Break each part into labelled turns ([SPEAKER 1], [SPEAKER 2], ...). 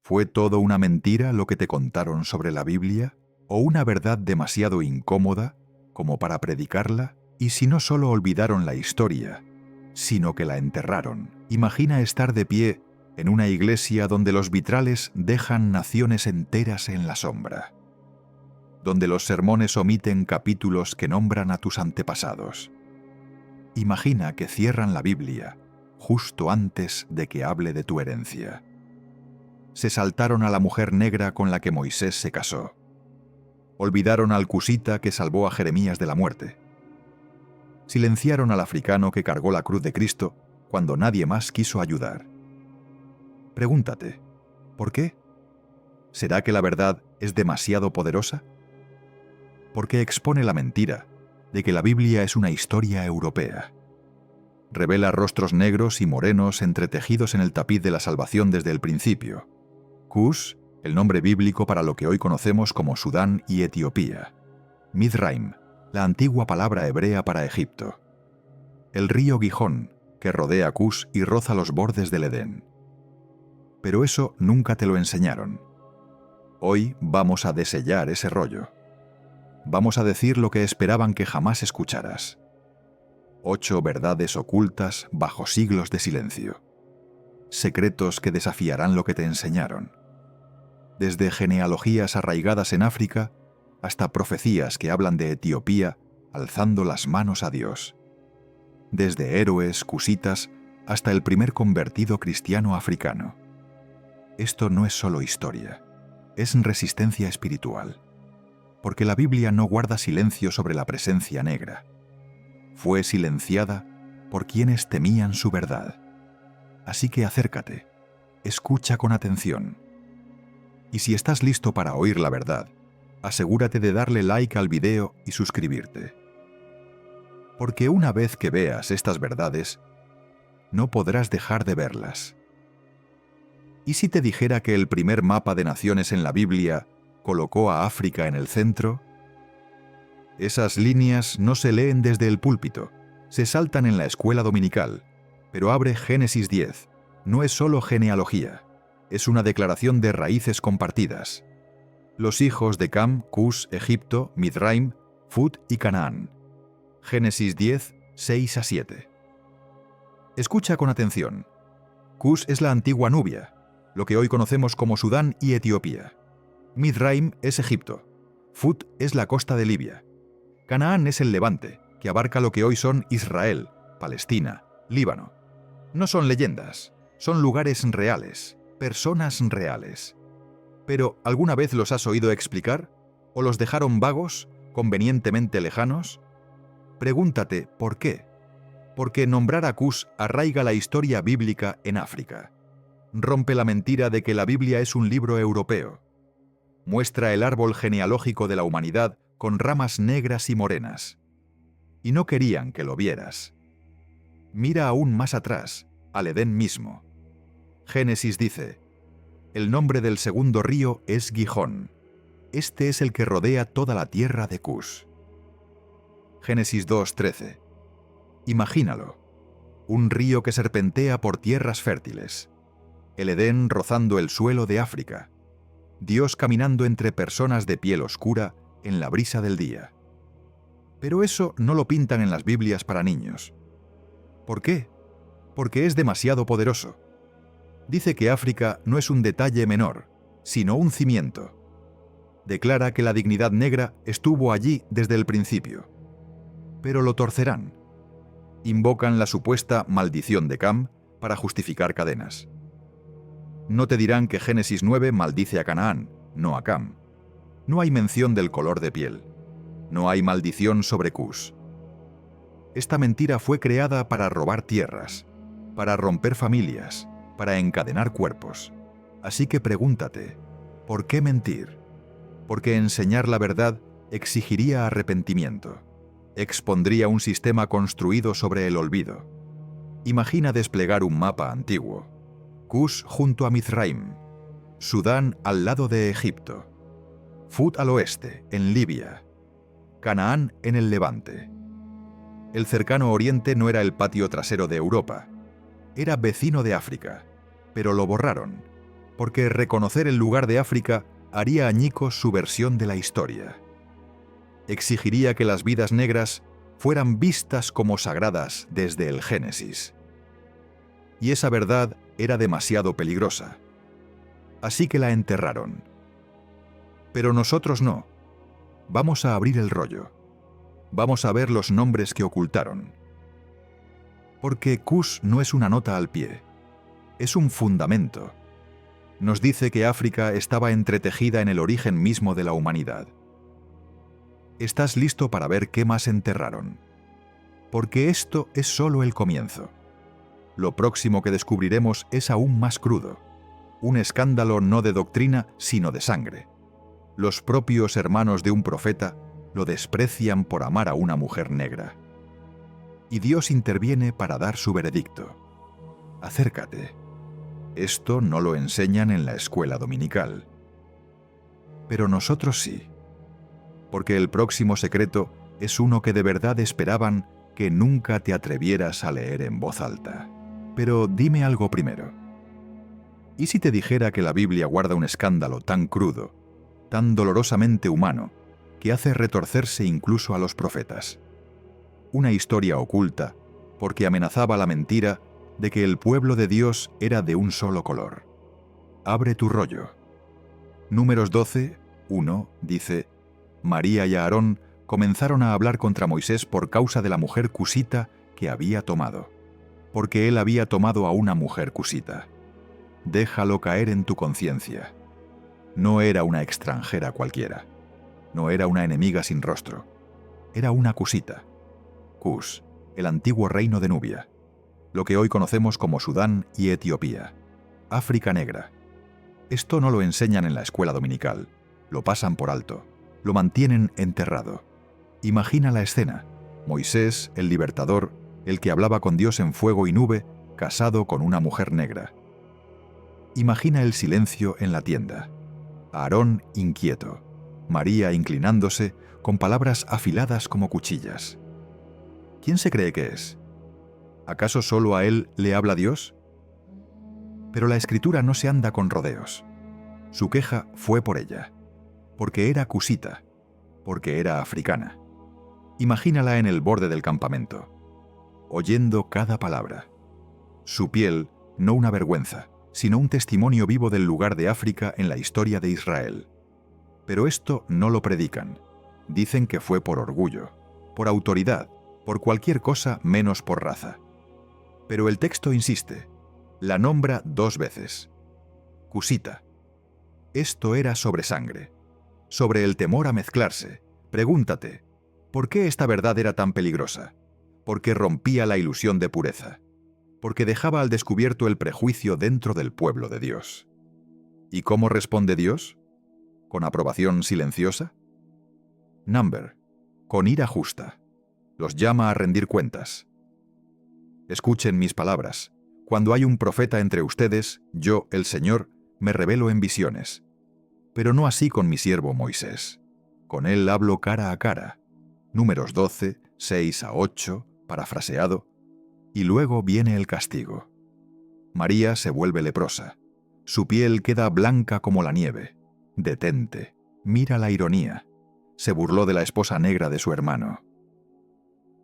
[SPEAKER 1] ¿Fue todo una mentira lo que te contaron sobre la Biblia? ¿O una verdad demasiado incómoda como para predicarla? Y si no solo olvidaron la historia, sino que la enterraron. Imagina estar de pie en una iglesia donde los vitrales dejan naciones enteras en la sombra, donde los sermones omiten capítulos que nombran a tus antepasados. Imagina que cierran la Biblia justo antes de que hable de tu herencia. Se saltaron a la mujer negra con la que Moisés se casó. Olvidaron al cusita que salvó a Jeremías de la muerte. Silenciaron al africano que cargó la cruz de Cristo cuando nadie más quiso ayudar. Pregúntate, ¿por qué? ¿Será que la verdad es demasiado poderosa? Porque expone la mentira de que la Biblia es una historia europea. Revela rostros negros y morenos entretejidos en el tapiz de la salvación desde el principio. Cus, el nombre bíblico para lo que hoy conocemos como Sudán y Etiopía. Mizraim, la antigua palabra hebrea para Egipto. El río Gijón, que rodea Cus y roza los bordes del Edén. Pero eso nunca te lo enseñaron. Hoy vamos a desellar ese rollo. Vamos a decir lo que esperaban que jamás escucharas. 8 verdades ocultas bajo siglos de silencio. Secretos que desafiarán lo que te enseñaron. Desde genealogías arraigadas en África hasta profecías que hablan de Etiopía alzando las manos a Dios. Desde héroes cusitas hasta el primer convertido cristiano africano. Esto no es solo historia, es resistencia espiritual. Porque la Biblia no guarda silencio sobre la presencia negra. Fue silenciada por quienes temían su verdad. Así que acércate, escucha con atención. Y si estás listo para oír la verdad, asegúrate de darle like al video y suscribirte. Porque una vez que veas estas verdades, no podrás dejar de verlas. ¿Y si te dijera que el primer mapa de naciones en la Biblia colocó a África en el centro? Esas líneas no se leen desde el púlpito, se saltan en la escuela dominical, pero abre Génesis 10. No es solo genealogía, es una declaración de raíces compartidas. Los hijos de Cam, Cus, Egipto, Mizraim, Fut y Canaán. Génesis 10, 6 a 7. Escucha con atención. Cus es la antigua Nubia, lo que hoy conocemos como Sudán y Etiopía. Mizraim es Egipto. Fut es la costa de Libia. Canaán es el Levante, que abarca lo que hoy son Israel, Palestina, Líbano. No son leyendas, son lugares reales, personas reales. Pero, ¿alguna vez los has oído explicar? ¿O los dejaron vagos, convenientemente lejanos? Pregúntate, ¿por qué? Porque nombrar a Cus arraiga la historia bíblica en África. Rompe la mentira de que la Biblia es un libro europeo. Muestra el árbol genealógico de la humanidad con ramas negras y morenas. Y no querían que lo vieras. Mira aún más atrás, al Edén mismo. Génesis dice, el nombre del segundo río es Gijón. Este es el que rodea toda la tierra de Cus. Génesis 2:13. Imagínalo. Un río que serpentea por tierras fértiles. El Edén rozando el suelo de África. Dios caminando entre personas de piel oscura en la brisa del día. Pero eso no lo pintan en las Biblias para niños. ¿Por qué? Porque es demasiado poderoso. Dice que África no es un detalle menor, sino un cimiento. Declara que la dignidad negra estuvo allí desde el principio. Pero lo torcerán. Invocan la supuesta maldición de Cam para justificar cadenas. No te dirán que Génesis 9 maldice a Canaán, no a Cam. No hay mención del color de piel. No hay maldición sobre Cus. Esta mentira fue creada para robar tierras, para romper familias, para encadenar cuerpos. Así que pregúntate, ¿por qué mentir? Porque enseñar la verdad exigiría arrepentimiento. Expondría un sistema construido sobre el olvido. Imagina desplegar un mapa antiguo. Cus junto a Mizraim, Sudán al lado de Egipto, Fut al oeste, en Libia, Canaán en el Levante. El cercano Oriente no era el patio trasero de Europa, era vecino de África, pero lo borraron. porque reconocer el lugar de África haría añicos su versión de la historia. Exigiría que las vidas negras fueran vistas como sagradas desde el Génesis. Y esa verdad era demasiado peligrosa. Así que la enterraron. Pero nosotros no. Vamos a abrir el rollo. Vamos a ver los nombres que ocultaron. Porque Cus no es una nota al pie. Es un fundamento. Nos dice que África estaba entretejida en el origen mismo de la humanidad. ¿Estás listo para ver qué más enterraron? Porque esto es solo el comienzo. Lo próximo que descubriremos es aún más crudo. Un escándalo no de doctrina, sino de sangre. Los propios hermanos de un profeta lo desprecian por amar a una mujer negra. Y Dios interviene para dar su veredicto. Acércate. Esto no lo enseñan en la escuela dominical. Pero nosotros sí. Porque el próximo secreto es uno que de verdad esperaban que nunca te atrevieras a leer en voz alta. Pero dime algo primero. ¿Y si te dijera que la Biblia guarda un escándalo tan crudo, tan dolorosamente humano, que hace retorcerse incluso a los profetas? Una historia oculta, porque amenazaba la mentira de que el pueblo de Dios era de un solo color. Abre tu rollo. Números 12, 1, dice: María y Aarón comenzaron a hablar contra Moisés por causa de la mujer cusita que había tomado, porque él había tomado a una mujer cusita. Déjalo caer en tu conciencia. No era una extranjera cualquiera. No era una enemiga sin rostro. Era una cusita. Cus, el antiguo reino de Nubia, lo que hoy conocemos como Sudán y Etiopía. África negra. Esto no lo enseñan en la escuela dominical. Lo pasan por alto. Lo mantienen enterrado. Imagina la escena. Moisés, el libertador, el que hablaba con Dios en fuego y nube, casado con una mujer negra. Imagina el silencio en la tienda. Aarón inquieto. María inclinándose, con palabras afiladas como cuchillas. ¿Quién se cree que es? ¿Acaso solo a él le habla Dios? Pero la Escritura no se anda con rodeos. Su queja fue por ella. Porque era cusita. Porque era africana. Imagínala en el borde del campamento, oyendo cada palabra. Su piel, no una vergüenza, sino un testimonio vivo del lugar de África en la historia de Israel. Pero esto no lo predican. Dicen que fue por orgullo, por autoridad, por cualquier cosa menos por raza. Pero el texto insiste, la nombra 2 veces. Cusita. Esto era sobre sangre, sobre el temor a mezclarse. Pregúntate, ¿por qué esta verdad era tan peligrosa? Porque rompía la ilusión de pureza. Porque dejaba al descubierto el prejuicio dentro del pueblo de Dios. ¿Y cómo responde Dios? ¿Con aprobación silenciosa? Number, con ira justa. Los llama a rendir cuentas. Escuchen mis palabras. Cuando hay un profeta entre ustedes, yo, el Señor, me revelo en visiones. Pero no así con mi siervo Moisés. Con él hablo cara a cara. Números 12, 6 a 8, parafraseado. Y luego viene el castigo. María se vuelve leprosa. Su piel queda blanca como la nieve. Detente. Mira la ironía. Se burló de la esposa negra de su hermano.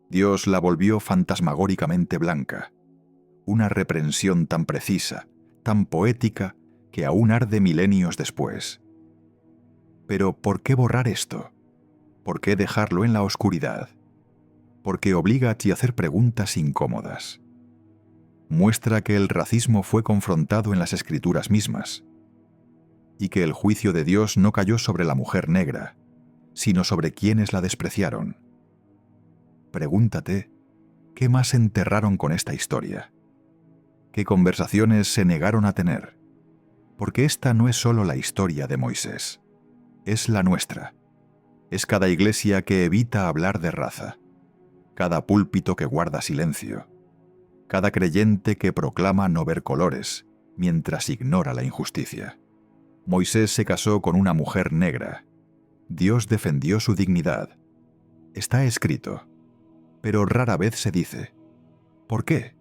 [SPEAKER 1] Dios la volvió fantasmagóricamente blanca. Una reprensión tan precisa, tan poética, que aún arde milenios después. Pero ¿por qué borrar esto? ¿Por qué dejarlo en la oscuridad? Porque obliga a ti a hacer preguntas incómodas. Muestra que el racismo fue confrontado en las Escrituras mismas, y que el juicio de Dios no cayó sobre la mujer negra, sino sobre quienes la despreciaron. Pregúntate, ¿qué más enterraron con esta historia? ¿Qué conversaciones se negaron a tener? Porque esta no es solo la historia de Moisés, es la nuestra. Es cada iglesia que evita hablar de raza, cada púlpito que guarda silencio, cada creyente que proclama no ver colores, mientras ignora la injusticia. Moisés se casó con una mujer negra. Dios defendió su dignidad. Está escrito, pero rara vez se dice. ¿Por qué?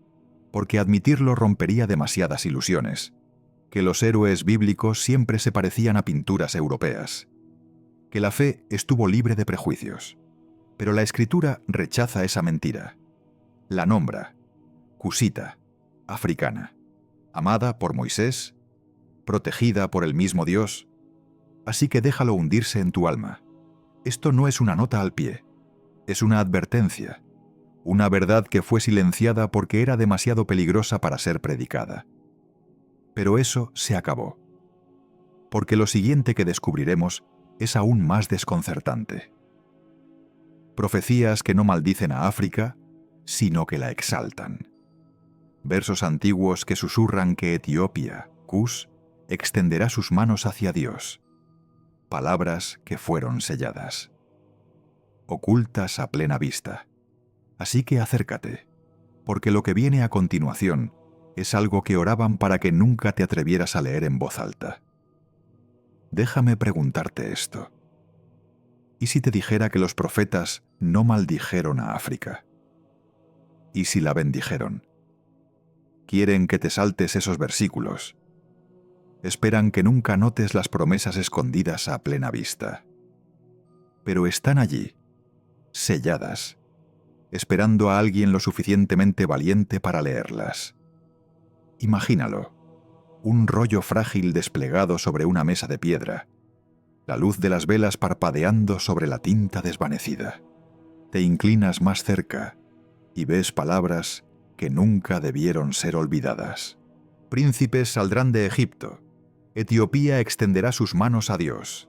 [SPEAKER 1] Porque admitirlo rompería demasiadas ilusiones. que los héroes bíblicos siempre se parecían a pinturas europeas, que la fe estuvo libre de prejuicios. Pero la Escritura rechaza esa mentira. La nombra cusita, africana, amada por Moisés, protegida por el mismo Dios. Así que déjalo hundirse en tu alma. Esto no es una nota al pie, es una advertencia, una verdad que fue silenciada porque era demasiado peligrosa para ser predicada. Pero eso se acabó, porque lo siguiente que descubriremos es aún más desconcertante. Profecías que no maldicen a África, sino que la exaltan. Versos antiguos que susurran que Etiopía, Cus, extenderá sus manos hacia Dios. Palabras que fueron selladas, ocultas a plena vista. Así que acércate, porque lo que viene a continuación es algo que oraban para que nunca te atrevieras a leer en voz alta. Déjame preguntarte esto. ¿Y si te dijera que los profetas no maldijeron a África? ¿Y si la bendijeron? Quieren que te saltes esos versículos. Esperan que nunca notes las promesas escondidas a plena vista. Pero están allí, selladas, esperando a alguien lo suficientemente valiente para leerlas. Imagínalo, un rollo frágil desplegado sobre una mesa de piedra, la luz de las velas parpadeando sobre la tinta desvanecida. Te inclinas más cerca y ves palabras que nunca debieron ser olvidadas. Príncipes saldrán de Egipto. Etiopía extenderá sus manos a Dios.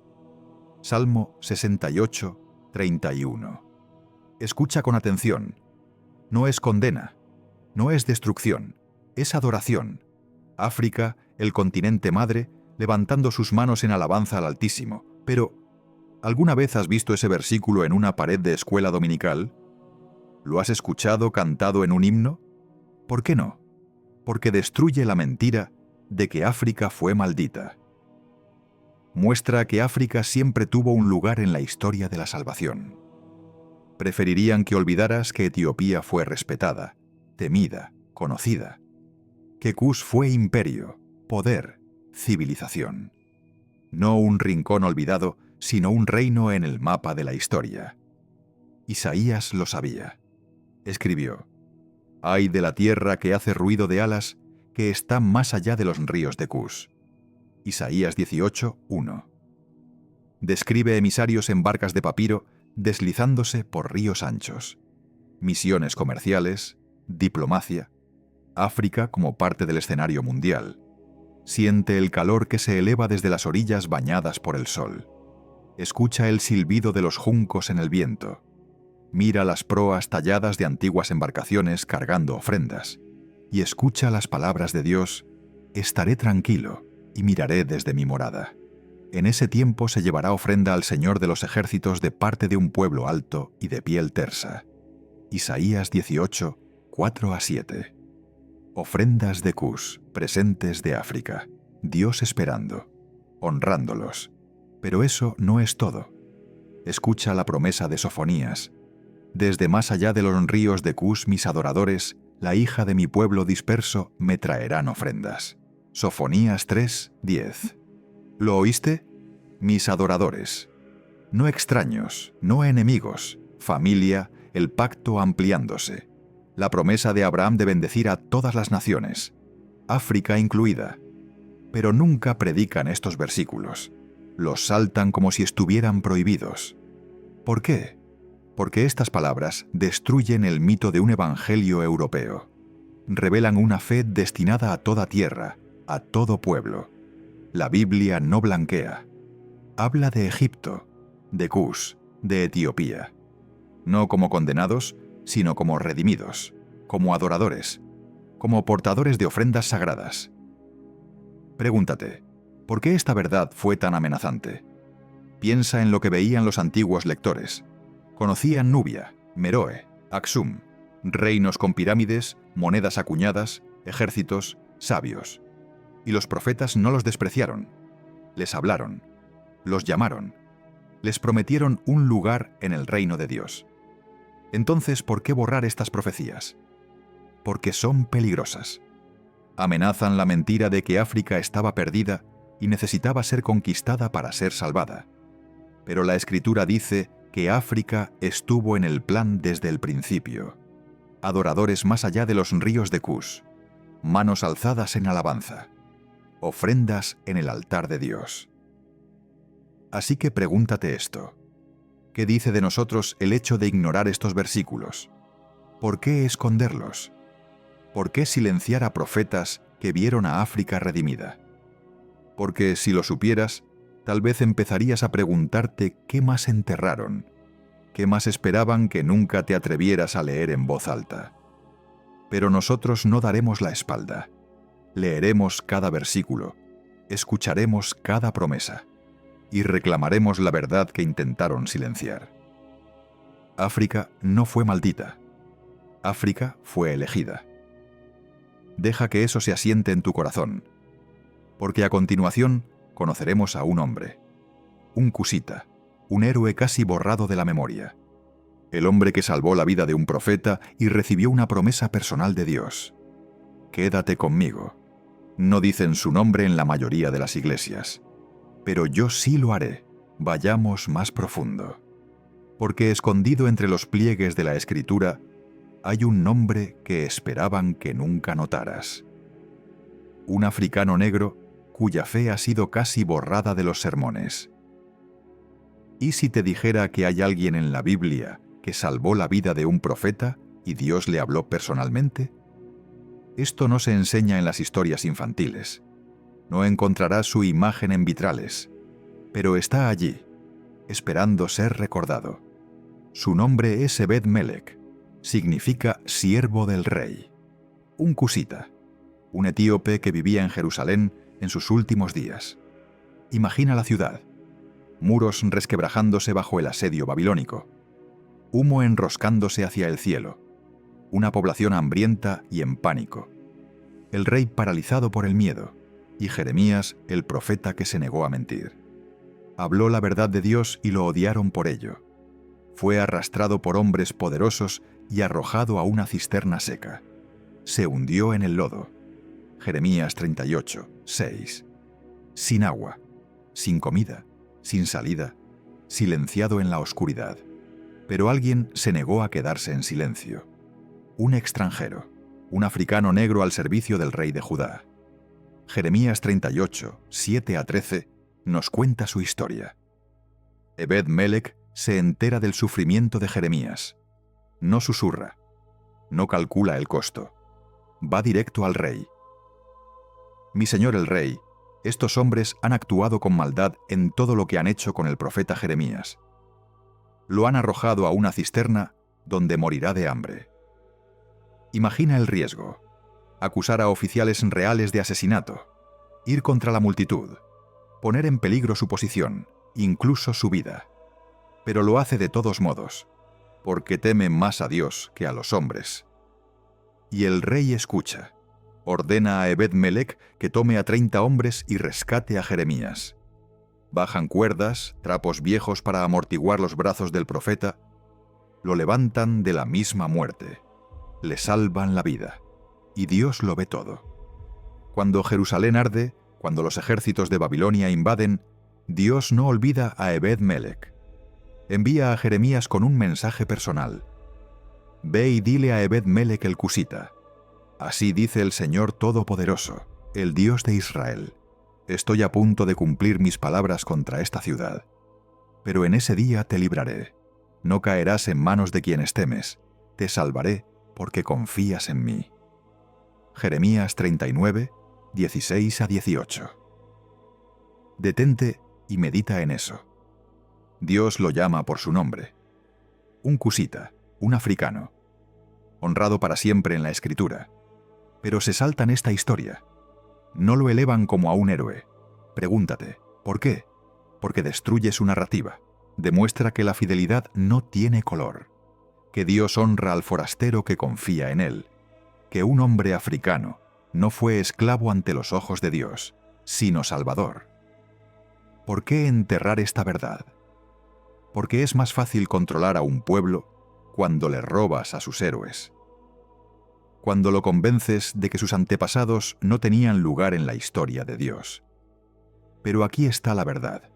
[SPEAKER 1] Salmo 68, 31. Escucha con atención. No es condena, no es destrucción, es adoración. África, el continente madre, levantando sus manos en alabanza al Altísimo. Pero, ¿alguna vez has visto ese versículo en una pared de escuela dominical? ¿Lo has escuchado cantado en un himno? ¿Por qué no? Porque destruye la mentira de que África fue maldita. Muestra que África siempre tuvo un lugar en la historia de la salvación. Preferirían que olvidaras que Etiopía fue respetada, temida, conocida, que Cus fue imperio, poder, civilización. No un rincón olvidado, sino un reino en el mapa de la historia. Isaías lo sabía. Escribió: «Ay de la tierra que hace ruido de alas, que está más allá de los ríos de Cus». Isaías 18, 1. Describe emisarios en barcas de papiro deslizándose por ríos anchos. Misiones comerciales, diplomacia. África como parte del escenario mundial. Siente el calor que se eleva desde las orillas bañadas por el sol. Escucha el silbido de los juncos en el viento. Mira las proas talladas de antiguas embarcaciones cargando ofrendas. Y escucha las palabras de Dios: «Estaré tranquilo y miraré desde mi morada». En ese tiempo se llevará ofrenda al Señor de los ejércitos de parte de un pueblo alto y de piel tersa. Isaías 18, 4-7. Ofrendas de Cus, presentes de África. Dios esperando, honrándolos. Pero eso no es todo. Escucha la promesa de Sofonías: «Desde más allá de los ríos de Cus mis adoradores, la hija de mi pueblo disperso, me traerán ofrendas». Sofonías 3, 10. ¿Lo oíste? Mis adoradores. No extraños, no enemigos, familia, el pacto ampliándose. La promesa de Abraham de bendecir a todas las naciones, África incluida. Pero nunca predican estos versículos. Los saltan como si estuvieran prohibidos. ¿Por qué? Porque estas palabras destruyen el mito de un evangelio europeo. Revelan una fe destinada a toda tierra, a todo pueblo. La Biblia no blanquea. Habla de Egipto, de Cus, de Etiopía. No como condenados, sino como redimidos, como adoradores, como portadores de ofrendas sagradas. Pregúntate, ¿por qué esta verdad fue tan amenazante? Piensa en lo que veían los antiguos lectores. Conocían Nubia, Meroe, Aksum, reinos con pirámides, monedas acuñadas, ejércitos, sabios. Y los profetas no los despreciaron. Les hablaron, los llamaron, les prometieron un lugar en el reino de Dios. Entonces, ¿por qué borrar estas profecías? Porque son peligrosas. Amenazan la mentira de que África estaba perdida y necesitaba ser conquistada para ser salvada. Pero la Escritura dice que África estuvo en el plan desde el principio. Adoradores más allá de los ríos de Cus, manos alzadas en alabanza, ofrendas en el altar de Dios. Así que pregúntate esto: ¿qué dice de nosotros el hecho de ignorar estos versículos? ¿Por qué esconderlos? ¿Por qué silenciar a profetas que vieron a África redimida? Porque si lo supieras, tal vez empezarías a preguntarte qué más enterraron, qué más esperaban que nunca te atrevieras a leer en voz alta. Pero nosotros no daremos la espalda. Leeremos cada versículo, escucharemos cada promesa y reclamaremos la verdad que intentaron silenciar. África no fue maldita. África fue elegida. Deja que eso se asiente en tu corazón, porque a continuación conoceremos a un hombre, un cusita, un héroe casi borrado de la memoria, el hombre que salvó la vida de un profeta y recibió una promesa personal de Dios. Quédate conmigo. No dicen su nombre en la mayoría de las iglesias, pero yo sí lo haré. Vayamos más profundo, porque escondido entre los pliegues de la Escritura hay un nombre que esperaban que nunca notaras. Un africano negro cuya fe ha sido casi borrada de los sermones. ¿Y si te dijera que hay alguien en la Biblia que salvó la vida de un profeta y Dios le habló personalmente? Esto no se enseña en las historias infantiles. No encontrarás su imagen en vitrales, pero está allí, esperando ser recordado. Su nombre es Ebed-Melech. Significa siervo del rey. Un cusita, un etíope que vivía en Jerusalén en sus últimos días. Imagina la ciudad, muros resquebrajándose bajo el asedio babilónico, humo enroscándose hacia el cielo, una población hambrienta y en pánico, el rey paralizado por el miedo, y Jeremías, el profeta que se negó a mentir. Habló la verdad de Dios y lo odiaron por ello. Fue arrastrado por hombres poderosos y arrojado a una cisterna seca. Se hundió en el lodo. Jeremías 38, 6. Sin agua, sin comida, sin salida, silenciado en la oscuridad. Pero alguien se negó a quedarse en silencio. Un extranjero, un africano negro al servicio del rey de Judá. Jeremías 38, 7 a 13, nos cuenta su historia. Ebed-Melech se entera del sufrimiento de Jeremías. No susurra, no calcula el costo. Va directo al rey. Mi señor el rey, estos hombres han actuado con maldad en todo lo que han hecho con el profeta Jeremías. Lo han arrojado a una cisterna donde morirá de hambre. Imagina el riesgo: acusar a oficiales reales de asesinato, ir contra la multitud, poner en peligro su posición, incluso su vida. Pero lo hace de todos modos, porque teme más a Dios que a los hombres. Y el rey escucha. Ordena a Ebed-Melech que tome a 30 hombres y rescate a Jeremías. Bajan cuerdas, trapos viejos para amortiguar los brazos del profeta. Lo levantan de la misma muerte. Le salvan la vida. Y Dios lo ve todo. Cuando Jerusalén arde, cuando los ejércitos de Babilonia invaden, Dios no olvida a Ebed-Melech. Envía a Jeremías con un mensaje personal. Ve y dile a Ebed-Melech el cusita: así dice el Señor Todopoderoso, el Dios de Israel: estoy a punto de cumplir mis palabras contra esta ciudad. Pero en ese día te libraré. No caerás en manos de quienes temes. Te salvaré porque confías en mí. Jeremías 39, 16 a 18. Detente y medita en eso. Dios lo llama por su nombre. Un cusita, un africano, honrado para siempre en la Escritura. Pero se saltan esta historia. No lo elevan como a un héroe. Pregúntate, ¿por qué? Porque destruye su narrativa. Demuestra que la fidelidad no tiene color. Que Dios honra al forastero que confía en él. Que un hombre africano no fue esclavo ante los ojos de Dios, sino salvador. ¿Por qué enterrar esta verdad? Porque es más fácil controlar a un pueblo cuando le robas a sus héroes. cuando lo convences de que sus antepasados no tenían lugar en la historia de Dios. Pero aquí está la verdad.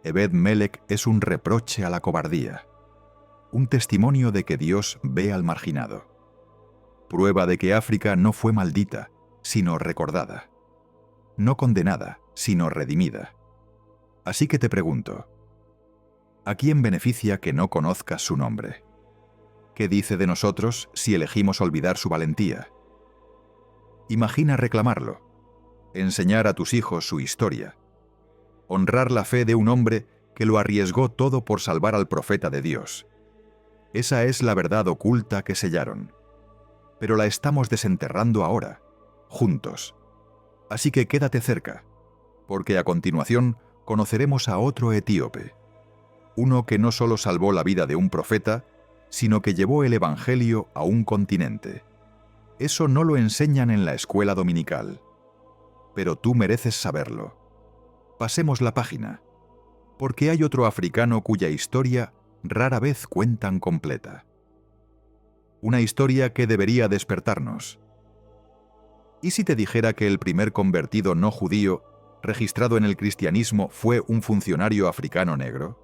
[SPEAKER 1] Ebed-Melech es un reproche a la cobardía, un testimonio de que Dios ve al marginado, prueba de que África no fue maldita, sino recordada, no condenada, sino redimida. Así que te pregunto, ¿a quién beneficia que no conozcas su nombre? ¿Qué dice de nosotros si elegimos olvidar su valentía? Imagina reclamarlo, enseñar a tus hijos su historia, honrar la fe de un hombre que lo arriesgó todo por salvar al profeta de Dios. Esa es la verdad oculta que sellaron. Pero la estamos desenterrando ahora, juntos. Así que quédate cerca, porque a continuación conoceremos a otro etíope, uno que no solo salvó la vida de un profeta, sino que llevó el Evangelio a un continente. Eso no lo enseñan en la escuela dominical. Pero tú mereces saberlo. Pasemos la página, porque hay otro africano cuya historia rara vez cuentan completa. Una historia que debería despertarnos. ¿Y si te dijera que el primer convertido no judío registrado en el cristianismo fue un funcionario africano negro?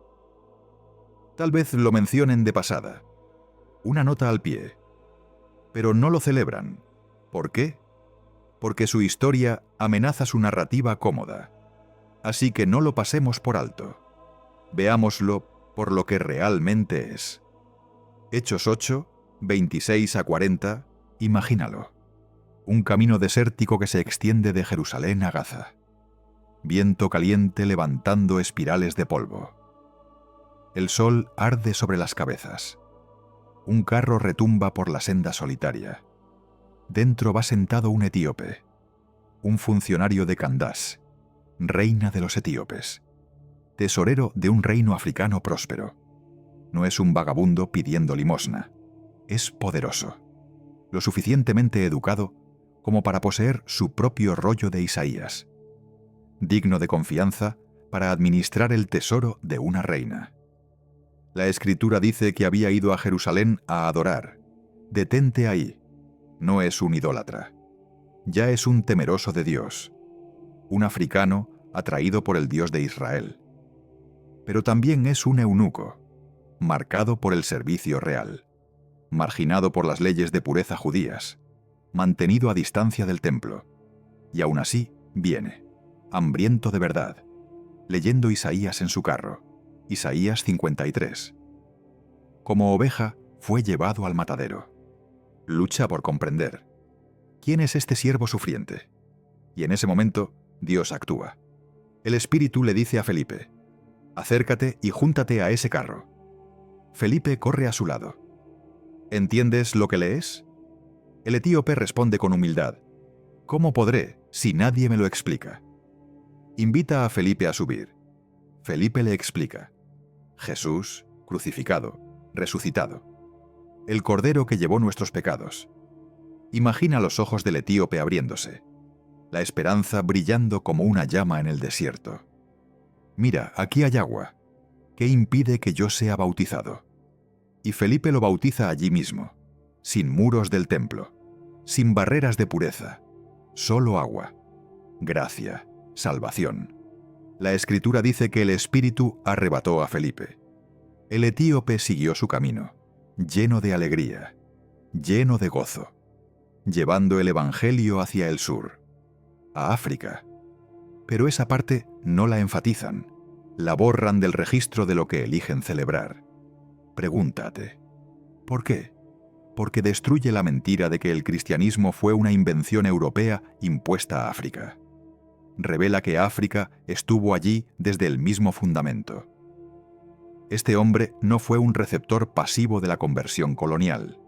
[SPEAKER 1] Tal vez lo mencionen de pasada, una nota al pie, pero no lo celebran. ¿Por qué? Porque su historia amenaza su narrativa cómoda. Así que no lo pasemos por alto. Veámoslo por lo que realmente es. Hechos 8, 26 a 40, imagínalo. Un camino desértico que se extiende de Jerusalén a Gaza. Viento caliente levantando espirales de polvo. El sol arde sobre las cabezas. Un carro retumba por la senda solitaria. Dentro va sentado un etíope, un funcionario de Candace, reina de los etíopes, tesorero de un reino africano próspero. No es un vagabundo pidiendo limosna, es poderoso, lo suficientemente educado como para poseer su propio rollo de Isaías, digno de confianza para administrar el tesoro de una reina. La Escritura dice que había ido a Jerusalén a adorar. Detente ahí. No es un idólatra. Ya es un temeroso de Dios. Un africano atraído por el Dios de Israel. Pero también es un eunuco, marcado por el servicio real, marginado por las leyes de pureza judías, mantenido a distancia del templo. Y aún así viene, hambriento de verdad, leyendo Isaías en su carro. Isaías 53. Como oveja, fue llevado al matadero. Lucha por comprender. ¿Quién es este siervo sufriente? Y en ese momento, Dios actúa. El Espíritu le dice a Felipe, acércate y júntate a ese carro. Felipe corre a su lado. ¿Entiendes lo que lees? El etíope responde con humildad, ¿cómo podré si nadie me lo explica? Invita a Felipe a subir. Felipe le explica. Jesús, crucificado, resucitado. El Cordero que llevó nuestros pecados. Imagina los ojos del etíope abriéndose, la esperanza brillando como una llama en el desierto. Mira, aquí hay agua. ¿Qué impide que yo sea bautizado? Y Felipe lo bautiza allí mismo, sin muros del templo, sin barreras de pureza, solo agua, gracia, salvación. La Escritura dice que el Espíritu arrebató a Felipe. El etíope siguió su camino, lleno de alegría, lleno de gozo, llevando el Evangelio hacia el sur, a África. Pero esa parte no la enfatizan, la borran del registro de lo que eligen celebrar. Pregúntate, ¿por qué? Porque destruye la mentira de que el cristianismo fue una invención europea impuesta a África. Revela que África estuvo allí desde el mismo fundamento. Este hombre no fue un receptor pasivo de la conversión colonial.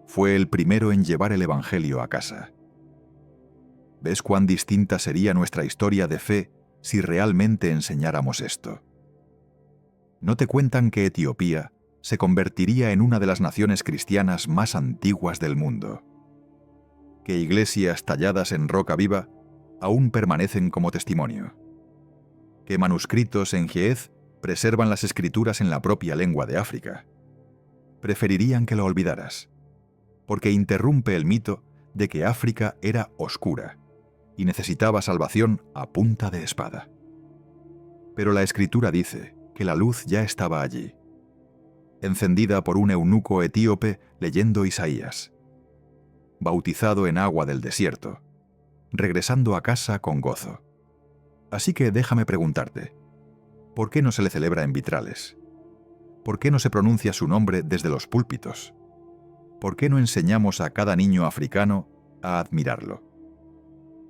[SPEAKER 1] Fue el primero en llevar el Evangelio a casa. ¿Ves cuán distinta sería nuestra historia de fe si realmente enseñáramos esto? ¿No te cuentan que Etiopía se convertiría en una de las naciones cristianas más antiguas del mundo? Que iglesias talladas en roca viva aún permanecen como testimonio. Que manuscritos en Ge'ez preservan las escrituras en la propia lengua de África. Preferirían que lo olvidaras. porque interrumpe el mito de que África era oscura y necesitaba salvación a punta de espada. Pero la Escritura dice que la luz ya estaba allí, encendida por un eunuco etíope leyendo Isaías, bautizado en agua del desierto, regresando a casa con gozo. Así que déjame preguntarte, ¿por qué no se le celebra en vitrales? ¿Por qué no se pronuncia su nombre desde los púlpitos? ¿Por qué no enseñamos a cada niño africano a admirarlo?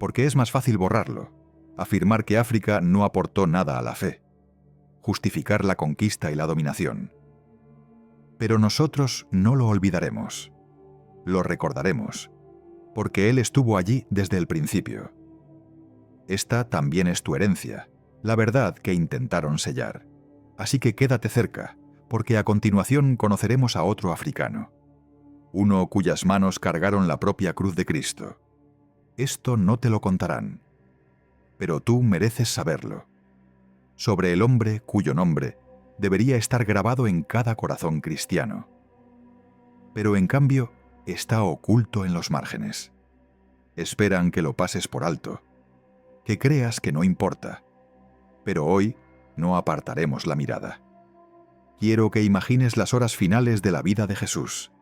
[SPEAKER 1] Porque es más fácil borrarlo, afirmar que África no aportó nada a la fe, justificar la conquista y la dominación. Pero nosotros no lo olvidaremos, lo recordaremos, porque Él estuvo allí desde el principio. Esta también es tu herencia, la verdad que intentaron sellar. Así que quédate cerca, porque a continuación conoceremos a otro africano, uno cuyas manos cargaron la propia cruz de Cristo. Esto no te lo contarán, pero tú mereces saberlo, sobre el hombre cuyo nombre debería estar grabado en cada corazón cristiano. Pero en cambio, está oculto en los márgenes. Esperan que lo pases por alto, que creas que no importa, pero hoy no apartaremos la mirada. Quiero que imagines las horas finales de la vida de Jesús,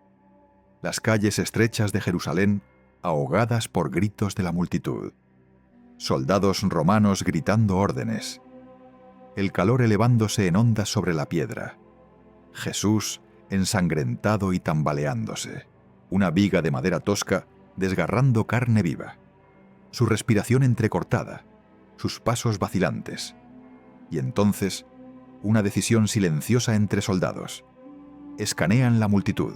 [SPEAKER 1] las calles estrechas de Jerusalén ahogadas por gritos de la multitud, soldados romanos gritando órdenes, el calor elevándose en ondas sobre la piedra, Jesús ensangrentado y tambaleándose, una viga de madera tosca desgarrando carne viva, su respiración entrecortada, sus pasos vacilantes, y entonces una decisión silenciosa entre soldados. Escanean la multitud.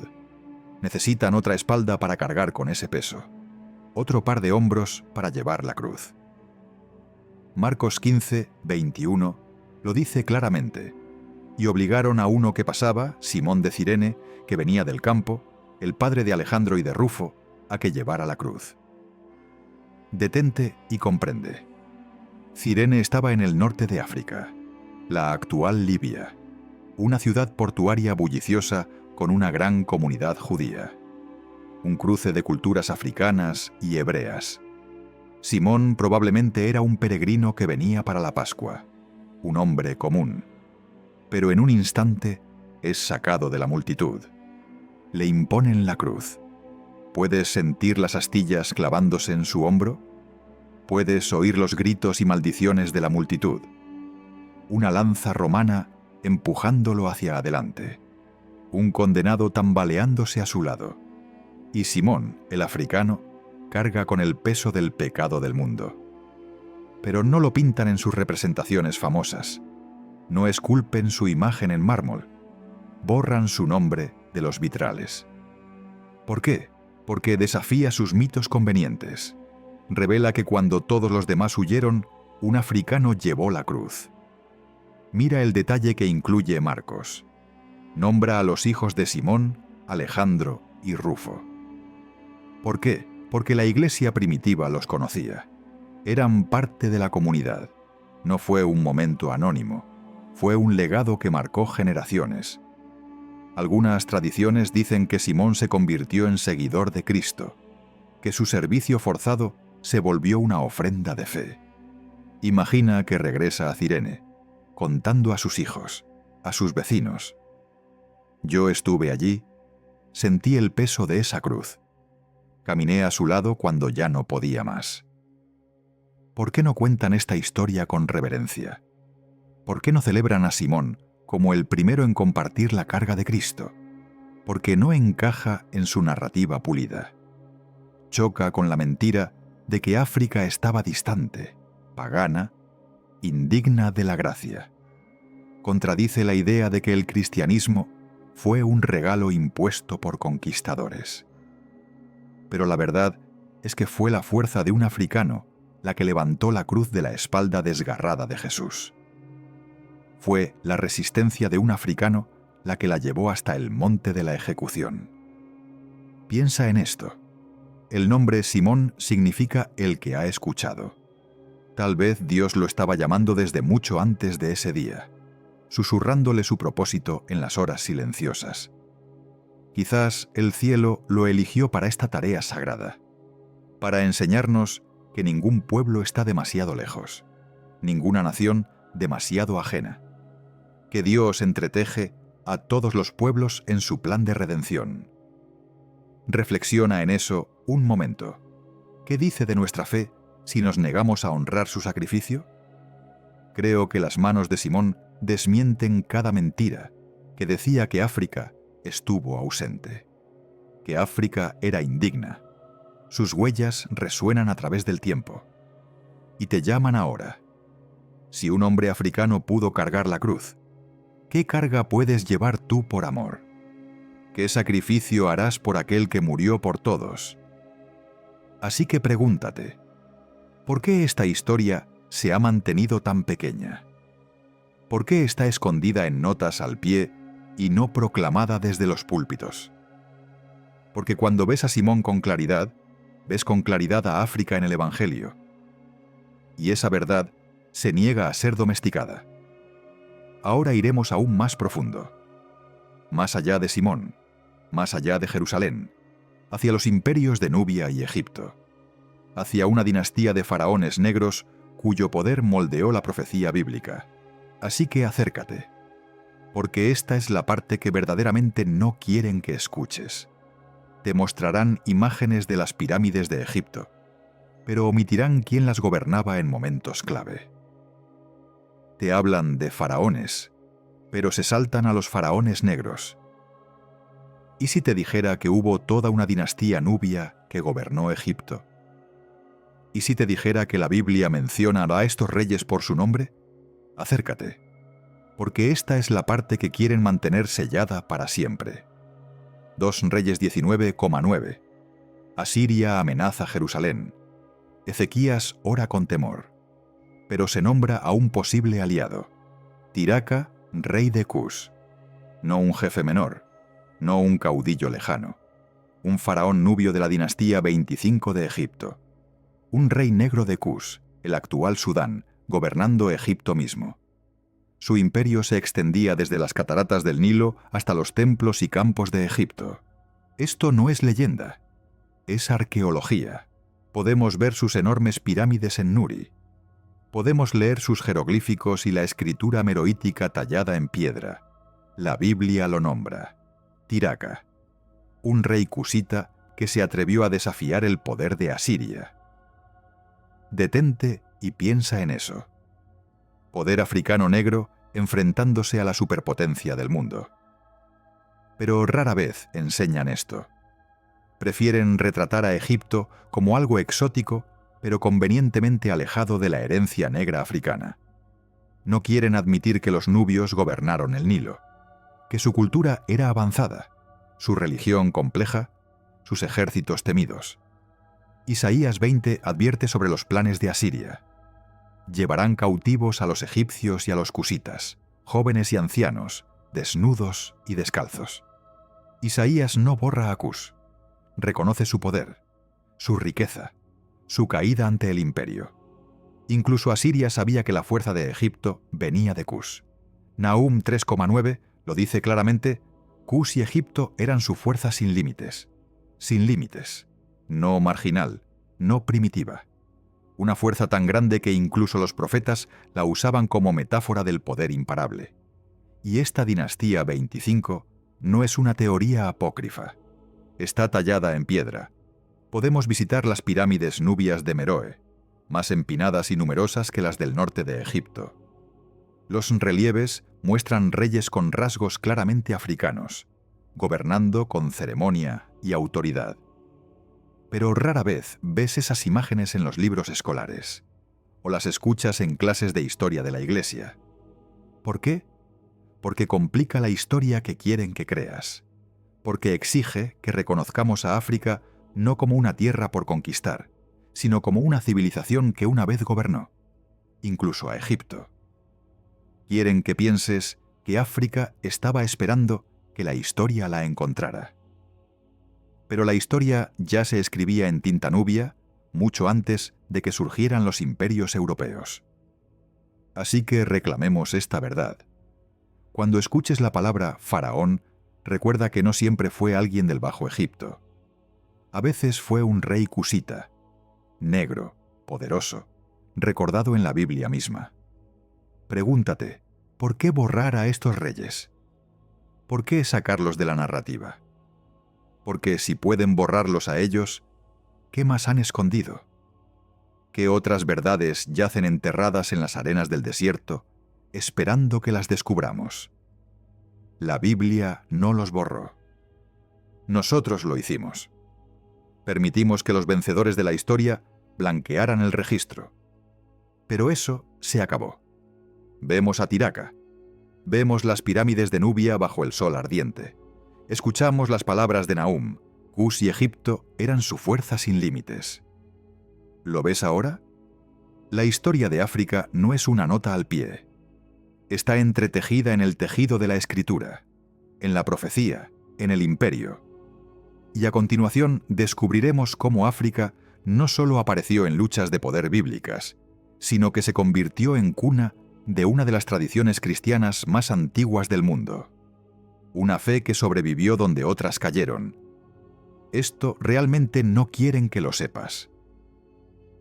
[SPEAKER 1] Necesitan otra espalda para cargar con ese peso, otro par de hombros para llevar la cruz. Marcos 15, 21 lo dice claramente. Y obligaron a uno que pasaba, Simón de Cirene, que venía del campo, el padre de Alejandro y de Rufo, a que llevara la cruz. Detente y comprende. Cirene estaba en el norte de África, la actual Libia, una ciudad portuaria bulliciosa con una gran comunidad judía, un cruce de culturas africanas y hebreas. Simón probablemente era un peregrino que venía para la Pascua, un hombre común, pero en un instante es sacado de la multitud. Le imponen la cruz. ¿Puedes sentir las astillas clavándose en su hombro? ¿Puedes oír los gritos y maldiciones de la multitud? Una lanza romana empujándolo hacia adelante, un condenado tambaleándose a su lado, y Simón, el africano, carga con el peso del pecado del mundo. Pero no lo pintan en sus representaciones famosas, no esculpen su imagen en mármol, borran su nombre de los vitrales. ¿Por qué? Porque desafía sus mitos convenientes. Revela que cuando todos los demás huyeron, un africano llevó la cruz. Mira el detalle que incluye Marcos. Nombra a los hijos de Simón, Alejandro y Rufo. ¿Por qué? Porque la iglesia primitiva los conocía. Eran parte de la comunidad. No fue un momento anónimo. Fue un legado que marcó generaciones. Algunas tradiciones dicen que Simón se convirtió en seguidor de Cristo, que su servicio forzado se volvió una ofrenda de fe. Imagina que regresa a Cirene, contando a sus hijos, a sus vecinos. Yo estuve allí, sentí el peso de esa cruz. Caminé a su lado cuando ya no podía más. ¿Por qué no cuentan esta historia con reverencia? ¿Por qué no celebran a Simón como el primero en compartir la carga de Cristo? Porque no encaja en su narrativa pulida. Choca con la mentira de que África estaba distante, pagana, indigna de la gracia. Contradice la idea de que el cristianismo fue un regalo impuesto por conquistadores. Pero la verdad es que fue la fuerza de un africano la que levantó la cruz de la espalda desgarrada de Jesús. Fue la resistencia de un africano la que la llevó hasta el monte de la ejecución. Piensa en esto. El nombre Simón significa el que ha escuchado. Tal vez Dios lo estaba llamando desde mucho antes de ese día, susurrándole su propósito en las horas silenciosas. Quizás el cielo lo eligió para esta tarea sagrada, para enseñarnos que ningún pueblo está demasiado lejos, ninguna nación demasiado ajena, que Dios entreteje a todos los pueblos en su plan de redención. Reflexiona en eso un momento. ¿Qué dice de nuestra fe si nos negamos a honrar su sacrificio? Creo que las manos de Simón desmienten cada mentira que decía que África estuvo ausente, que África era indigna. Sus huellas resuenan a través del tiempo. Y te llaman ahora. Si un hombre africano pudo cargar la cruz, ¿qué carga puedes llevar tú por amor? ¿Qué sacrificio harás por aquel que murió por todos? Así que pregúntate, ¿por qué esta historia se ha mantenido tan pequeña? ¿Por qué está escondida en notas al pie y no proclamada desde los púlpitos? Porque cuando ves a Simón con claridad, ves con claridad a África en el Evangelio. Y esa verdad se niega a ser domesticada. Ahora iremos aún más profundo, más allá de Simón, más allá de Jerusalén, hacia los imperios de Nubia y Egipto, hacia una dinastía de faraones negros cuyo poder moldeó la profecía bíblica. Así que acércate, porque esta es la parte que verdaderamente no quieren que escuches. Te mostrarán imágenes de las pirámides de Egipto, pero omitirán quién las gobernaba en momentos clave. Te hablan de faraones, pero se saltan a los faraones negros. ¿Y si te dijera que hubo toda una dinastía nubia que gobernó Egipto? ¿Y si te dijera que la Biblia menciona a estos reyes por su nombre? Acércate, porque esta es la parte que quieren mantener sellada para siempre. 2 Reyes 19,9. Asiria amenaza Jerusalén. Ezequías ora con temor, pero se nombra a un posible aliado, Tiraca, rey de Cus. No un jefe menor, no un caudillo lejano, un faraón nubio de la dinastía 25 de Egipto, un rey negro de Cus, el actual Sudán, gobernando Egipto mismo. Su imperio se extendía desde las cataratas del Nilo hasta los templos y campos de Egipto. Esto no es leyenda, es arqueología. Podemos ver sus enormes pirámides en Nuri. Podemos leer sus jeroglíficos y la escritura meroítica tallada en piedra. La Biblia lo nombra. Tiraca, un rey cusita que se atrevió a desafiar el poder de Asiria. Detente y piensa en eso. Poder africano negro enfrentándose a la superpotencia del mundo. Pero rara vez enseñan esto. Prefieren retratar a Egipto como algo exótico, pero convenientemente alejado de la herencia negra africana. No quieren admitir que los nubios gobernaron el Nilo, que su cultura era avanzada, su religión compleja, sus ejércitos temidos. Isaías 20 advierte sobre los planes de Asiria. Llevarán cautivos a los egipcios y a los cusitas, jóvenes y ancianos, desnudos y descalzos. Isaías no borra a Cus. Reconoce su poder, su riqueza, su caída ante el imperio. Incluso Asiria sabía que la fuerza de Egipto venía de Cus. Nahum 3,9 lo dice claramente: Cus y Egipto eran su fuerza sin límites, no marginal, no primitiva. Una fuerza tan grande que incluso los profetas la usaban como metáfora del poder imparable. Y esta dinastía 25 no es una teoría apócrifa. Está tallada en piedra. Podemos visitar las pirámides nubias de Meroe, más empinadas y numerosas que las del norte de Egipto. Los relieves muestran reyes con rasgos claramente africanos, gobernando con ceremonia y autoridad. Pero rara vez ves esas imágenes en los libros escolares, o las escuchas en clases de historia de la Iglesia. ¿Por qué? Porque complica la historia que quieren que creas, porque exige que reconozcamos a África no como una tierra por conquistar, sino como una civilización que una vez gobernó, incluso a Egipto. Quieren que pienses que África estaba esperando que la historia la encontrara. Pero la historia ya se escribía en tinta nubia mucho antes de que surgieran los imperios europeos. Así que reclamemos esta verdad. Cuando escuches la palabra faraón, Recuerda que no siempre fue alguien del Bajo Egipto. A veces fue un rey cusita, negro, poderoso, recordado en la Biblia misma. Pregúntate, ¿por qué borrar a estos reyes? ¿Por qué sacarlos de la narrativa? Porque si pueden borrarlos a ellos, ¿qué más han escondido? ¿Qué otras verdades yacen enterradas en las arenas del desierto, esperando que las descubramos? La Biblia no los borró. Nosotros lo hicimos. Permitimos que los vencedores de la historia blanquearan el registro. Pero eso se acabó. Vemos a Tiraca. Vemos las pirámides de Nubia bajo el sol ardiente. Escuchamos las palabras de Nahum. Cus y Egipto eran su fuerza sin límites. ¿Lo ves ahora? La historia de África no es una nota al pie. Está entretejida en el tejido de la escritura, en la profecía, en el imperio. Y a continuación descubriremos cómo África no solo apareció en luchas de poder bíblicas, sino que se convirtió en cuna de una de las tradiciones cristianas más antiguas del mundo. Una fe que sobrevivió donde otras cayeron. Esto realmente no quieren que lo sepas.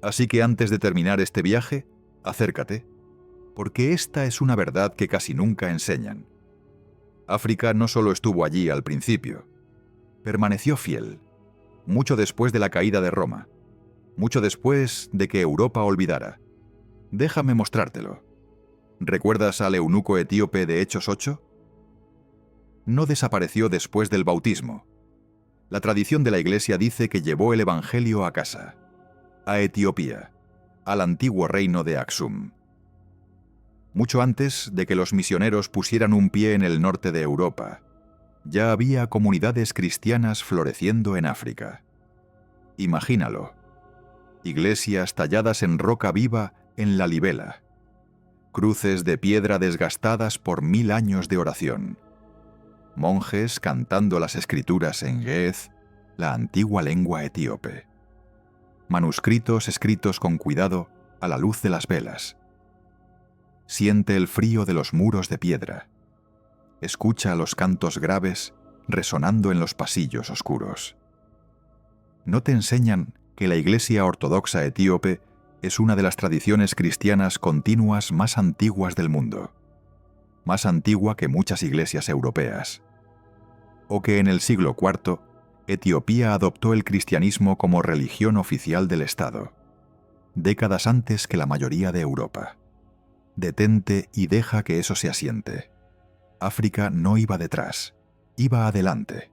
[SPEAKER 1] Así que antes de terminar este viaje, acércate, porque esta es una verdad que casi nunca enseñan. África no solo estuvo allí al principio, permaneció fiel, mucho después de la caída de Roma, mucho después de que Europa olvidara. Déjame mostrártelo. ¿Recuerdas al eunuco etíope de Hechos 8? No desapareció después del bautismo. La tradición de la Iglesia dice que llevó el Evangelio a casa, a Etiopía, al antiguo reino de Aksum. Mucho antes de que los misioneros pusieran un pie en el norte de Europa, ya había comunidades cristianas floreciendo en África. Imagínalo. Iglesias talladas en roca viva en la Libela. Cruces de piedra desgastadas por 1000 años de oración. Monjes cantando las escrituras en Ge'ez, la antigua lengua etíope. Manuscritos escritos con cuidado a la luz de las velas. Siente el frío de los muros de piedra. Escucha los cantos graves resonando en los pasillos oscuros. ¿No te enseñan que la Iglesia Ortodoxa etíope es una de las tradiciones cristianas continuas más antiguas del mundo? Más antigua que muchas iglesias europeas. O que en el siglo IV, Etiopía adoptó el cristianismo como religión oficial del Estado, décadas antes que la mayoría de Europa. Detente y deja que eso se asiente. África no iba detrás, iba adelante.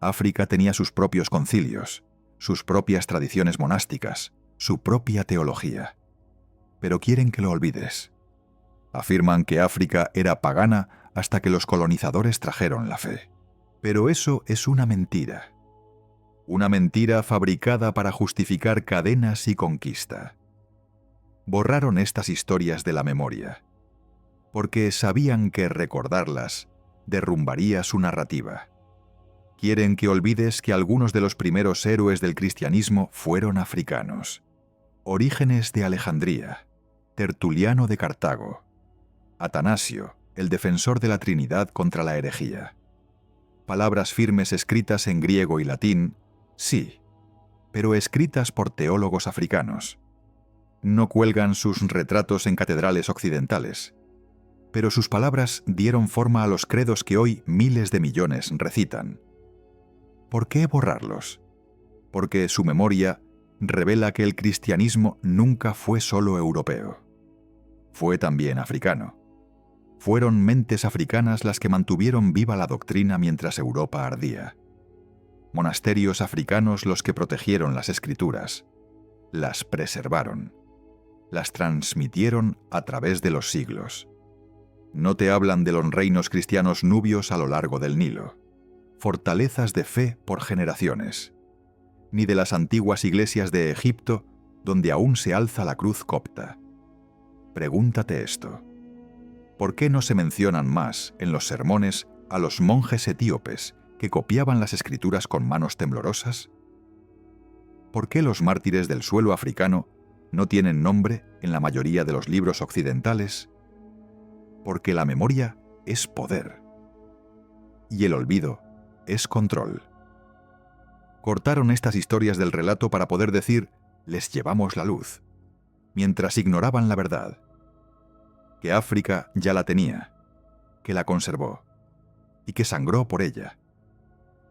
[SPEAKER 1] África tenía sus propios concilios, sus propias tradiciones monásticas, su propia teología. Pero quieren que lo olvides. Afirman que África era pagana hasta que los colonizadores trajeron la fe. Pero eso es una mentira. Una mentira fabricada para justificar cadenas y conquista. Borraron estas historias de la memoria, porque sabían que recordarlas derrumbaría su narrativa. Quieren que olvides que algunos de los primeros héroes del cristianismo fueron africanos. Orígenes de Alejandría, Tertuliano de Cartago, Atanasio, el defensor de la Trinidad contra la herejía. Palabras firmes escritas en griego y latín, sí, pero escritas por teólogos africanos. No cuelgan sus retratos en catedrales occidentales, pero sus palabras dieron forma a los credos que hoy miles de millones recitan. ¿Por qué borrarlos? Porque su memoria revela que el cristianismo nunca fue solo europeo. Fue también africano. Fueron mentes africanas las que mantuvieron viva la doctrina mientras Europa ardía. Monasterios africanos los que protegieron las escrituras, las preservaron, las transmitieron a través de los siglos. No te hablan de los reinos cristianos nubios a lo largo del Nilo, fortalezas de fe por generaciones, ni de las antiguas iglesias de Egipto donde aún se alza la cruz copta. Pregúntate esto. ¿Por qué no se mencionan más en los sermones a los monjes etíopes que copiaban las escrituras con manos temblorosas? ¿Por qué los mártires del suelo africano no tienen nombre en la mayoría de los libros occidentales? Porque la memoria es poder. Y el olvido es control. Cortaron estas historias del relato para poder decir, les llevamos la luz, mientras ignoraban la verdad. Que África ya la tenía, que la conservó y que sangró por ella.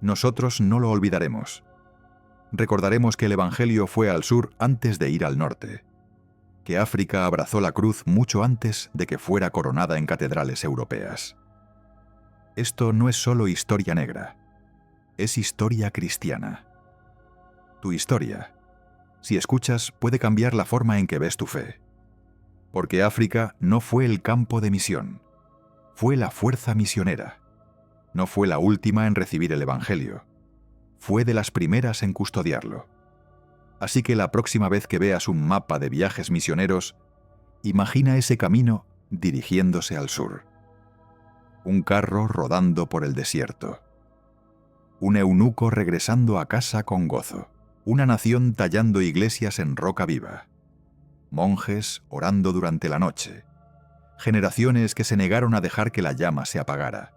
[SPEAKER 1] Nosotros no lo olvidaremos. Recordaremos que el Evangelio fue al sur antes de ir al norte, que África abrazó la cruz mucho antes de que fuera coronada en catedrales europeas. Esto no es solo historia negra, es historia cristiana. Tu historia, si escuchas, puede cambiar la forma en que ves tu fe. Porque África no fue el campo de misión, fue la fuerza misionera. No fue la última en recibir el Evangelio, fue de las primeras en custodiarlo. Así que la próxima vez que veas un mapa de viajes misioneros, imagina ese camino dirigiéndose al sur. Un carro rodando por el desierto. Un eunuco regresando a casa con gozo. Una nación tallando iglesias en roca viva. Monjes orando durante la noche. Generaciones que se negaron a dejar que la llama se apagara.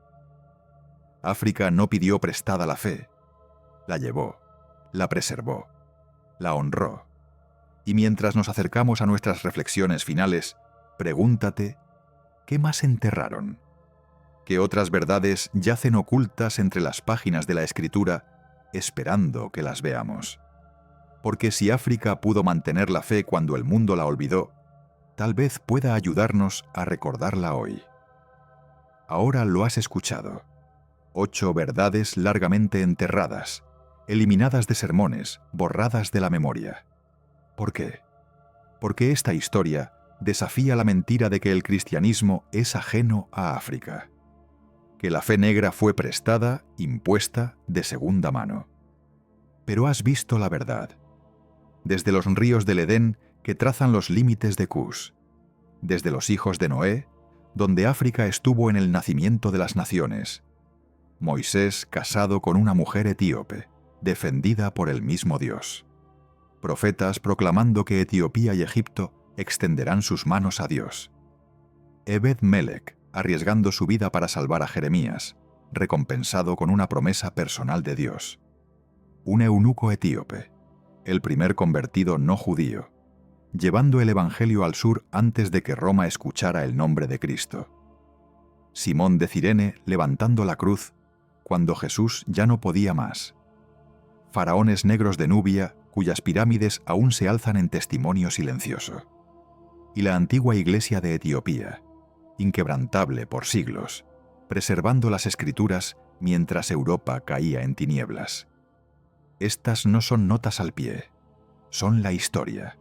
[SPEAKER 1] África no pidió prestada la fe, la llevó, la preservó, la honró. Y mientras nos acercamos a nuestras reflexiones finales, pregúntate, ¿qué más enterraron? ¿Qué otras verdades yacen ocultas entre las páginas de la Escritura, esperando que las veamos? Porque si África pudo mantener la fe cuando el mundo la olvidó, tal vez pueda ayudarnos a recordarla hoy. Ahora lo has escuchado. 8 verdades largamente enterradas, eliminadas de sermones, borradas de la memoria. ¿Por qué? Porque esta historia desafía la mentira de que el cristianismo es ajeno a África, que la fe negra fue prestada, impuesta, de segunda mano. Pero has visto la verdad. Desde los ríos del Edén que trazan los límites de Cus, desde los hijos de Noé, donde África estuvo en el nacimiento de las naciones, Moisés casado con una mujer etíope, defendida por el mismo Dios. Profetas proclamando que Etiopía y Egipto extenderán sus manos a Dios. Ebed-Melech arriesgando su vida para salvar a Jeremías, recompensado con una promesa personal de Dios. Un eunuco etíope, el primer convertido no judío, llevando el Evangelio al sur antes de que Roma escuchara el nombre de Cristo. Simón de Cirene levantando la cruz cuando Jesús ya no podía más. Faraones negros de Nubia, cuyas pirámides aún se alzan en testimonio silencioso. Y la antigua iglesia de Etiopía, inquebrantable por siglos, preservando las Escrituras mientras Europa caía en tinieblas. Estas no son notas al pie, son la historia.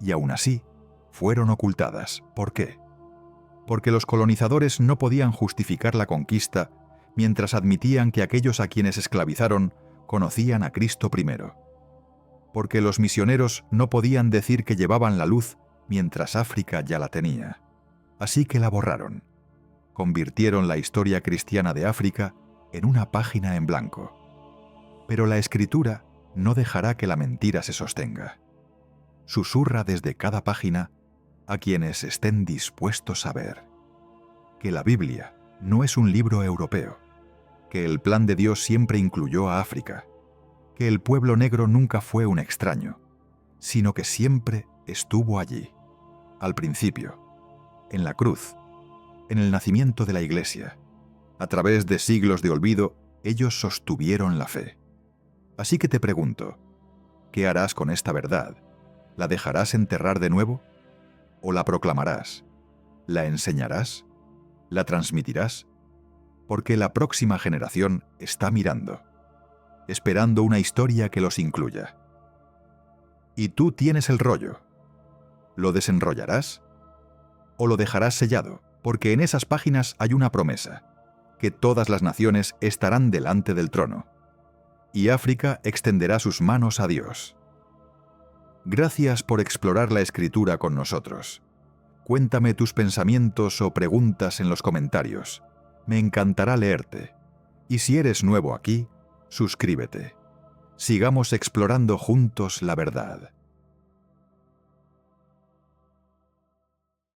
[SPEAKER 1] Y aún así, fueron ocultadas. ¿Por qué? Porque los colonizadores no podían justificar la conquista mientras admitían que aquellos a quienes esclavizaron conocían a Cristo primero. Porque los misioneros no podían decir que llevaban la luz mientras África ya la tenía. Así que la borraron. Convirtieron la historia cristiana de África en una página en blanco. Pero la Escritura no dejará que la mentira se sostenga. Susurra desde cada página a quienes estén dispuestos a ver que la Biblia no es un libro europeo, que el plan de Dios siempre incluyó a África, que el pueblo negro nunca fue un extraño, sino que siempre estuvo allí, al principio, en la cruz, en el nacimiento de la Iglesia. A través de siglos de olvido, ellos sostuvieron la fe. Así que te pregunto, ¿qué harás con esta verdad? ¿La dejarás enterrar de nuevo? ¿O la proclamarás? ¿La enseñarás? ¿La transmitirás? Porque la próxima generación está mirando, esperando una historia que los incluya. Y tú tienes el rollo. ¿Lo desenrollarás? ¿O lo dejarás sellado? Porque en esas páginas hay una promesa, que todas las naciones estarán delante del trono, y África extenderá sus manos a Dios. Gracias por explorar la Escritura con nosotros. Cuéntame tus pensamientos o preguntas en los comentarios. Me encantará leerte. Y si eres nuevo aquí, suscríbete. Sigamos explorando juntos la verdad.